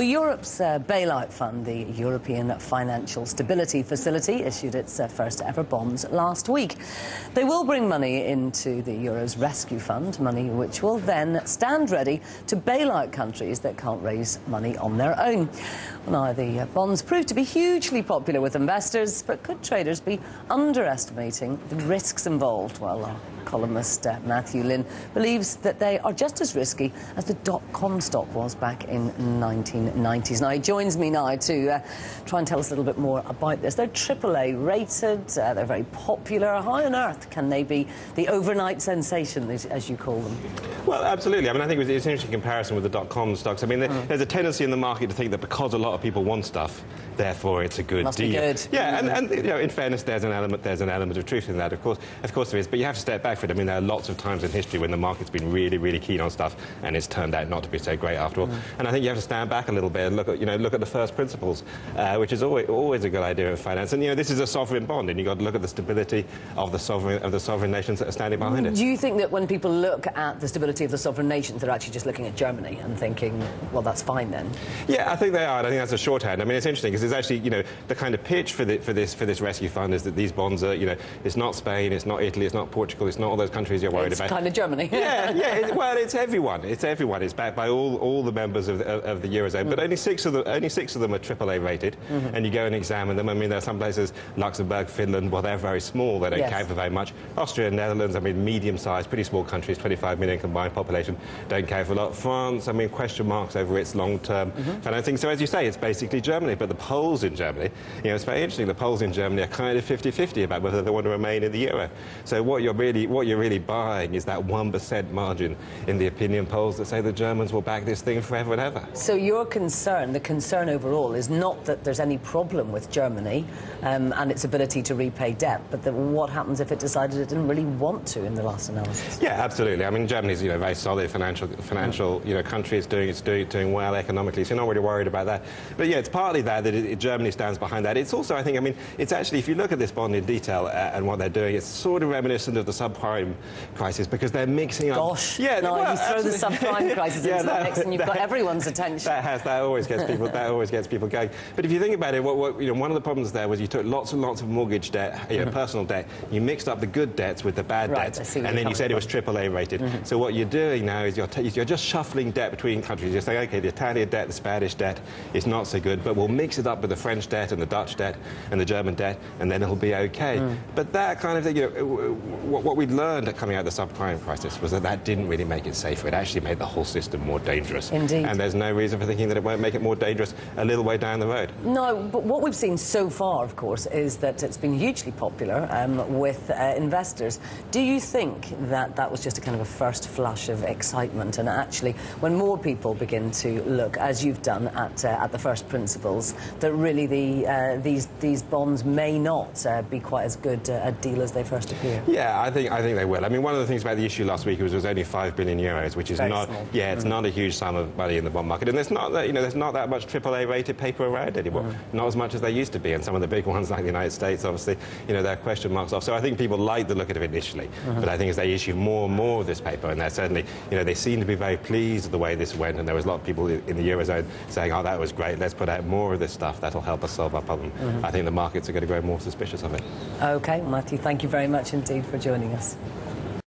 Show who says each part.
Speaker 1: Well, Europe's bailout fund, the European Financial Stability Facility, issued its first ever bonds last week. They will bring money into the Euro's rescue fund, money which will then stand ready to bail out countries that can't raise money on their own. Well, now, the bonds proved to be hugely popular with investors, but could traders be underestimating the risks involved? Well, our columnist Lynn believes that they are just as risky as the dot-com stock was back in the 1990s. Now, he joins me now to try and tell us a little bit more about this. They're AAA rated, they're very popular. How on earth can they be the overnight sensation, as you call them?
Speaker 2: Well, absolutely. I mean, I think it's an interesting comparison with the dot-com stocks. I mean, there's a tendency in the market to think that because a lot of people want stuff, therefore it's a good
Speaker 1: Must
Speaker 2: deal.
Speaker 1: Be good.
Speaker 2: Yeah, and you know, in fairness, there's an element of truth in that. Of course there is. But you have to step back for it. I mean, there are lots of times in history when the market's been really, really keen on stuff, and it's turned out not to be so great after all. And I think you have to stand back a little bit and look at the first principles, which is always a good idea of finance. And this is a sovereign bond, and you've got to look at the stability of the sovereign nations that are standing behind it.
Speaker 1: Do you think that when people look at the stability of the sovereign nations, they're actually just looking at Germany and thinking, well, that's fine then?
Speaker 2: Yeah, I think they are, and I think that's a shorthand. I mean, it's interesting because it's actually, the kind of pitch for this rescue fund is that these bonds are, it's not Spain, it's not Italy, it's not Portugal, it's not all those countries you're worried about.
Speaker 1: It's kind of Germany.
Speaker 2: Yeah. Well, it's everyone. It's everyone. It's backed by all the members of the Eurozone, but only six of them are AAA rated. And you go and examine them. I mean, there are some places, Luxembourg, Finland, well, they're very small. They don't count for very much. Austria and Netherlands, I mean, medium-sized, pretty small countries, 25 million combined population, don't count for a lot. France, I mean, question marks over its long-term financing. So, as you say, it's basically Germany. But the polls in Germany, it's very interesting. The polls in Germany are kind of 50-50 about whether they want to remain in the euro. So what you're really buying is that 1% margin in the opinion polls that say the Germans will back this thing forever and ever.
Speaker 1: So your concern, the concern overall, is not that there's any problem with Germany and its ability to repay debt, but that what happens if it decided it didn't really want to in the last analysis? Yeah,
Speaker 2: absolutely. I mean, Germany's a very solid financial country. It's doing well economically, so you're not really worried about that. But yeah, it's partly that Germany stands behind that. It's also, I think, it's actually, if you look at this bond in detail and what they're doing, it's sort of reminiscent of the subprime crisis because they're mixing up.
Speaker 1: Gosh, you throw the subprime crisis into the mix and you've got everyone's attention.
Speaker 2: That always gets people. That always gets people going. But if you think about it, one of the problems there was you took lots and lots of mortgage debt, personal debt. You mixed up the good debts with the bad debts, and then you said it was AAA rated. So what you're doing now is you're just shuffling debt between countries. You're saying, okay, the Italian debt, the Spanish debt is not so good, but we'll mix it up with the French debt and the Dutch debt and the German debt, and then it'll be okay. But that kind of thing, what we'd learned coming out of the subprime crisis was that didn't really make it safer. It actually made the whole system more dangerous.
Speaker 1: Indeed.
Speaker 2: And there's no reason for thinking that it won't make it more dangerous a little way down the road.
Speaker 1: No, but what we've seen so far, of course, is that it's been hugely popular with investors. Do you think that was just a kind of a first flush of excitement, and actually, when more people begin to look, as you've done, at the first principles, that really these bonds may not be quite as good a deal as they first appear?
Speaker 2: Yeah, I think they will. I mean, one of the things about the issue last week was only 5 billion euros, which is not
Speaker 1: small.
Speaker 2: Yeah, it's not a huge sum of money in the bond market, and there's not that much AAA rated paper around anymore. Not as much as there used to be, and some of the big ones like the United States, obviously, there are question marks off. So I think people like the look of it initially, but I think as they issue more and more of this paper, and they're certainly, they seem to be very pleased with the way this went, and there was a lot of people in the Eurozone saying, oh, that was great, let's put out more of this stuff, that'll help us solve our problem. I think the markets are going to grow more suspicious of it.
Speaker 1: OK, Matthew, thank you very much indeed for joining us.